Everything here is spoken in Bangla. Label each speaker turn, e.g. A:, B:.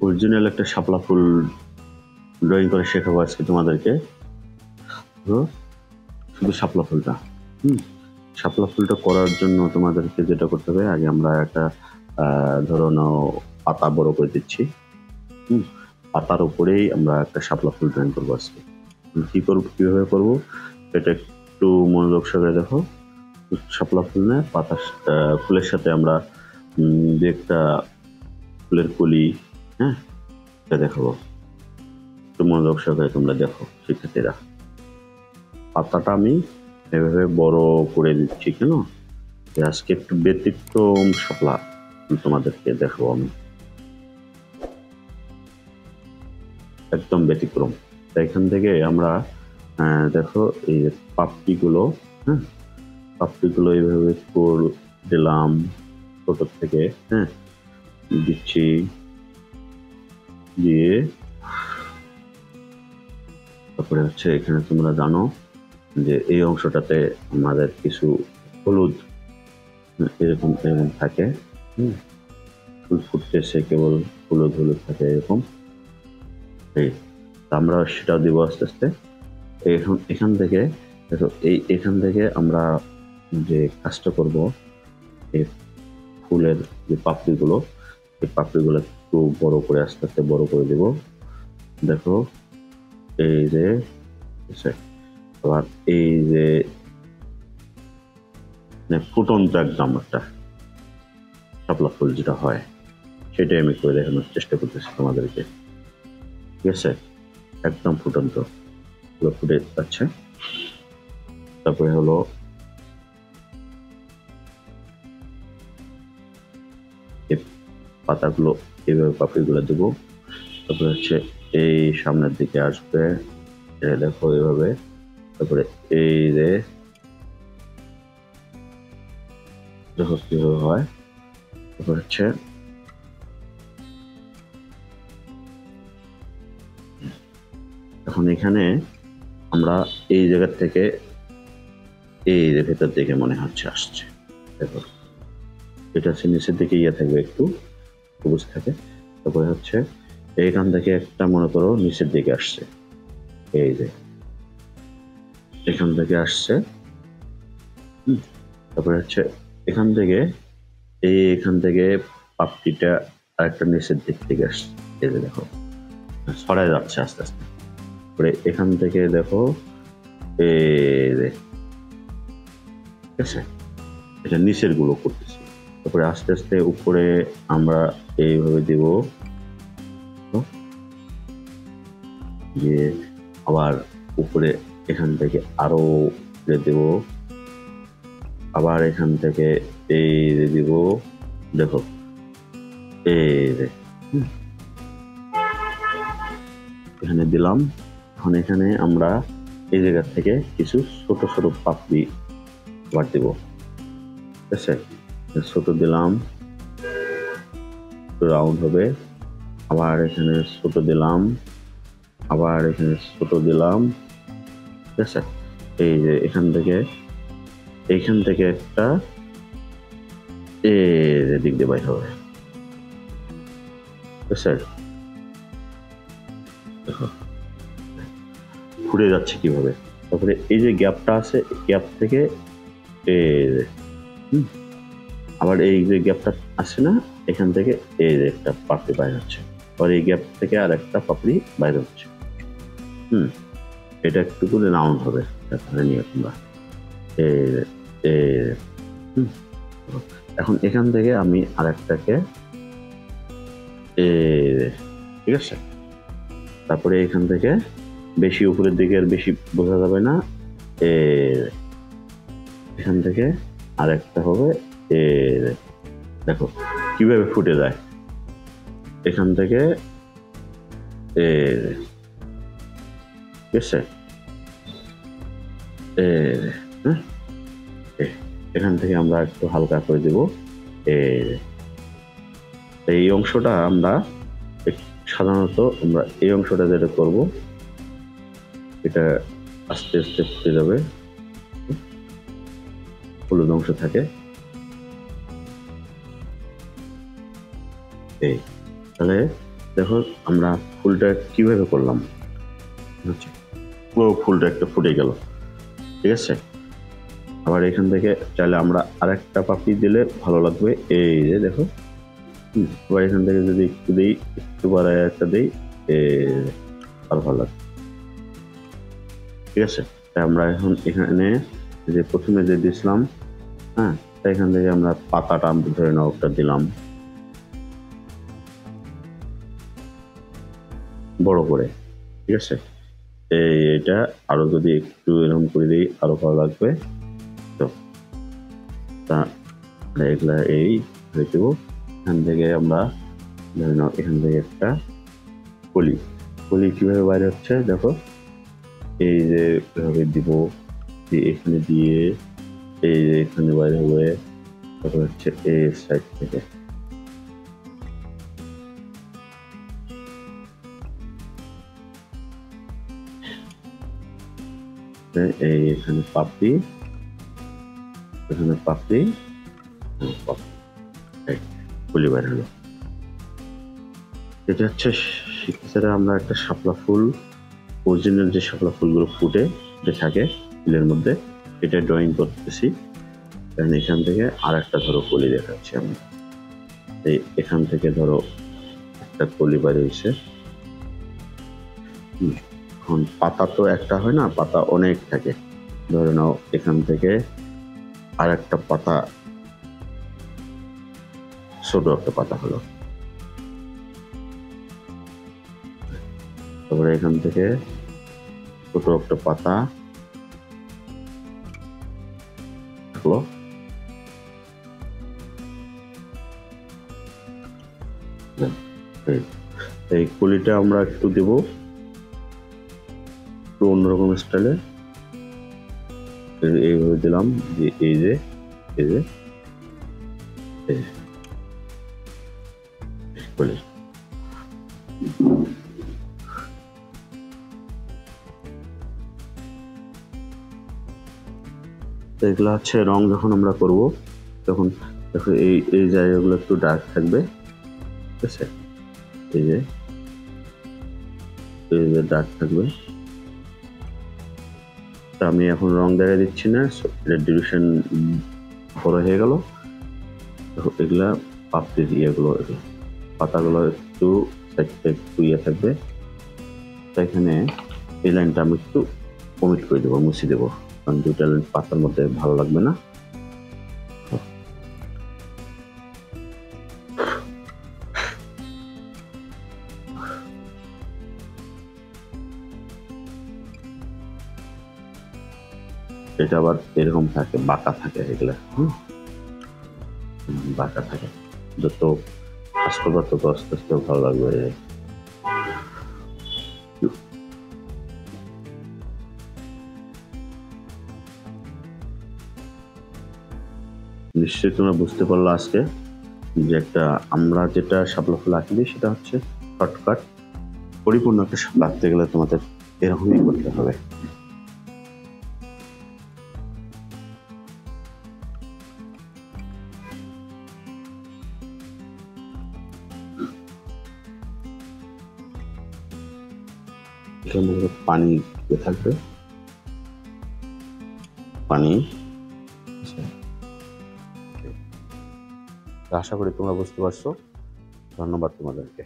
A: অরিজিনাল একটা শাপলা ফুল ড্রয়িং করে শেখাবো আজকে তোমাদেরকে। তো শুধু শাপলা ফুলটা শাপলা ফুলটা করার জন্য তোমাদেরকে যেটা করতে হবে, আগে আমরা একটা ধরো নাও পাতা বড় করে দিচ্ছি। পাতার উপরেই আমরা একটা শাপলা ফুল ড্রয়িং করবো আজকে। কি করবো, কিভাবে করবো এটা একটু মনোযোগ সহকারে দেখো। শাপলা ফুল না, পাতা ফুলের সাথে আমরা যে একটা ফুলের কলি, এটা দেখাবো। একটু মনোযোগ সহকারে তোমরা দেখো শিক্ষার্থীরা। পাতাটা আমি এভাবে বড় করে দিচ্ছি কেন, আজকে একটু ব্যতিক্রম শাপলা তোমাদেরকে দেখাবো আমি, একদম ব্যতিক্রম। এখান থেকে আমরা দেখো এই পাপড়িগুলো, পাপড়িগুলো এইভাবে দিলাম ছোট থেকে, দিচ্ছি, দিয়ে তারপরে হচ্ছে এখানে তোমরা জানো যে এই অংশটাতে আমাদের কিছু হলুদ এরকম এরকম থাকে, ফুল ফুটতেছে কেবল হলুদ হলুদ থাকে এরকম। আমরা সেটা দিব আস্তে আস্তে। এখান থেকে দেখো, এখান থেকে আমরা যে কাজটা করব, এই ফুলের যে পাপড়িগুলো, এই পাপড়িগুলো একটু বড় করে আস্তে আস্তে বড় করে দেব। দেখো এই যে, আবার এই যে ফুটন্ত একদম একটা শাপলা ফুল যেটা হয়, সেটাই আমি করে দেখানোর চেষ্টা করতেছি তোমাদেরকে। ঠিক আছে, একদম ফুটন্ত ফুটে যাচ্ছে। তারপরে হলো পাতাগুলো এইভাবে পাপড়িগুলো দেবো। তারপরে হচ্ছে এই সামনের দিকে আসবে, দেখো এইভাবে। তারপরে এই যে দেখো কিভাবে হয়। তারপর হচ্ছে এখন এখানে আমরা এই জায়গা থেকে এই যে ভেতর দিকে মনে হচ্ছে আসছে, দেখো এটা হচ্ছে নিচের দিকে ইয়ে থাকবে, একটু সবুজ থাকে। তারপরে হচ্ছে এইখান থেকে একটা মনে করো নিচের দিকে আসছে, এই যে এখান থেকে আসছে। তারপরে হচ্ছে এখান থেকে এখান থেকে পাপড়িটা আরেকটা নিচের দিক থেকে আসছে, এই যে দেখো ছড়ায় যাচ্ছে আস্তে আস্তে। তারপরে এখান থেকে দেখো এই যে, ঠিক আছে, এটা নিচের গুলো করতেছি। তারপরে আস্তে আস্তে উপরে আমরা এইভাবে দিব, দিয়ে আবার উপরে এখান থেকে আরো দেব, আবার এখান থেকে এই দিব। দেখো এই যে এখানে দিলাম। এখন এখানে আমরা এই জায়গা থেকে কিছু ছোট ছোট পাপড়ি আবার দিব, ঠিক আছে। ছোট দিলাম, রাউন্ড হবে। আবার এখানে ছোট দিলাম, আবার এখানে ছোট দিলাম, ঠিক আছে। এই যে এখান থেকে একটা দিক দিয়ে বাইর হবে, ঠিক আছে। দেখো ফুটে যাচ্ছে কিভাবে। তারপরে এই যে গ্যাপটা আছে, গ্যাপ থেকে আবার এই যে গ্যাপটা আছে না, এখান থেকে এই যে একটা পাপড়ি বাইর হচ্ছে, আর এই গ্যাপ থেকে আর একটা পাপড়ি বাইর হচ্ছে। এটা একটু করে রাউন্ড হবে, ধরে নিয়ে তোমরা। এখন এখান থেকে আমি আরেকটাকে, ঠিক আছে। তারপরে এখান থেকে বেশি উপরের দিকে আর বেশি বোঝা যাবে না, এখান থেকে আরেকটা হবে। দেখো কিভাবে ফুটে যায় এখান থেকে, ঠিক আছে। এখান থেকে আমরা একটু হালকা করে দেব। এই অংশটা আমরা সাধারণত আমরা এই অংশটা যেটা করব, এটা আস্তে আস্তে ফুটে যাবে, হলুদ অংশ থাকে। তাহলে দেখো আমরা ফুলটা কিভাবে করলাম, হচ্ছে পুরো ফুলটা একটা ফুটে গেল, ঠিক আছে। আবার এখান থেকে চাইলে আমরা আরেকটা পাপড়ি দিলে ভালো লাগবে, এই যে দেখো। আবার এখান থেকে যদি একটু দিই, একটু বাড়ায় একটা দিই, আর ভালো লাগবে, ঠিক আছে। তাই আমরা এখন এখানে যে প্রথমে যে দিছিলাম, হ্যাঁ, তাই এখান থেকে আমরা পাতাটা ধরে নাও একটা দিলাম বড় করে, ঠিক আছে। এটা আরো যদি একটু এরকম করে দিই আরো ভালো লাগবে। তো তা এগুলা এই হয়ে দেবো। এখান থেকে আমরা ধরে নাও এখান থেকে একটা কলি, কলি কিভাবে বাইরে হচ্ছে দেখো, এই যে এভাবে দিব, এখানে দিয়ে এই যে এখানে বাইরে হবে, তারপর হচ্ছে এই সাইড থেকে এই এখানে পাপড়ি, এখানে পাপড়ি, ফুলি বাইর হলো। এটা হচ্ছে সেক্ষেত্রে আমরা একটা শাপলা ফুল, অরিজিনাল যে শাপলা ফুলগুলো ফুটে থাকে ফুলের মধ্যে, এটা ড্রয়িং করতেছি। কারণ এখান থেকে আর একটা ধরো কলি দেখাচ্ছি আমি, এই এখান থেকে ধরো একটা কলি বাইরে হয়েছে। এখন পাতা তো একটা হয় না, পাতা অনেক থাকে, ধরে নাও এখান থেকে আর একটা পাতা, ছোট একটা পাতা হলো, তারপরে এখান থেকে ছোট একটা পাতা হলো, এই কলিটা আমরা একটু দেব একটু অন্যরকম স্টাইলে, এইভাবে দিলাম যে এই যে এই যে কলি। এগুলো হচ্ছে রং যখন আমরা করব তখন দেখো এই জায়গাগুলো একটু ডার্ক থাকবে, ঠিক আছে। এই যে ডার্ক থাকবে, তা আমি এখন রং দেখা দিচ্ছি না, এটা ডিউরেশন বড় হয়ে গেল। এগুলা পাপড়ির ইয়েগুলো, পাতাগুলো একটু সাইডটা একটু ইয়ে থাকবে, তাই এখানে এই লাইনটা আমি একটু কমিট করে দেবো, মুছে দেবো, কারণ দুইটা লাইন পাতার মধ্যে ভালো লাগবে না। এটা আবার এরকম থাকে, বাঁকা থাকে, এগুলা বাঁকা থাকে, যত আস্তে তত আস্তে আস্তে ভালো লাগবে। নিশ্চয়ই তোমরা বুঝতে পারলো আজকে যে একটা আমরা যেটা শাপলা ফুল আঁকি দিই সেটা হচ্ছে শর্টকাট। পরিপূর্ণ একটা শাপলা আঁকতে গেলে তোমাদের এরকমই করতে হবে। পানি থাকবে, পানি। আশা করি তোমরা বুঝতে পারছো। ধন্যবাদ তোমাদেরকে।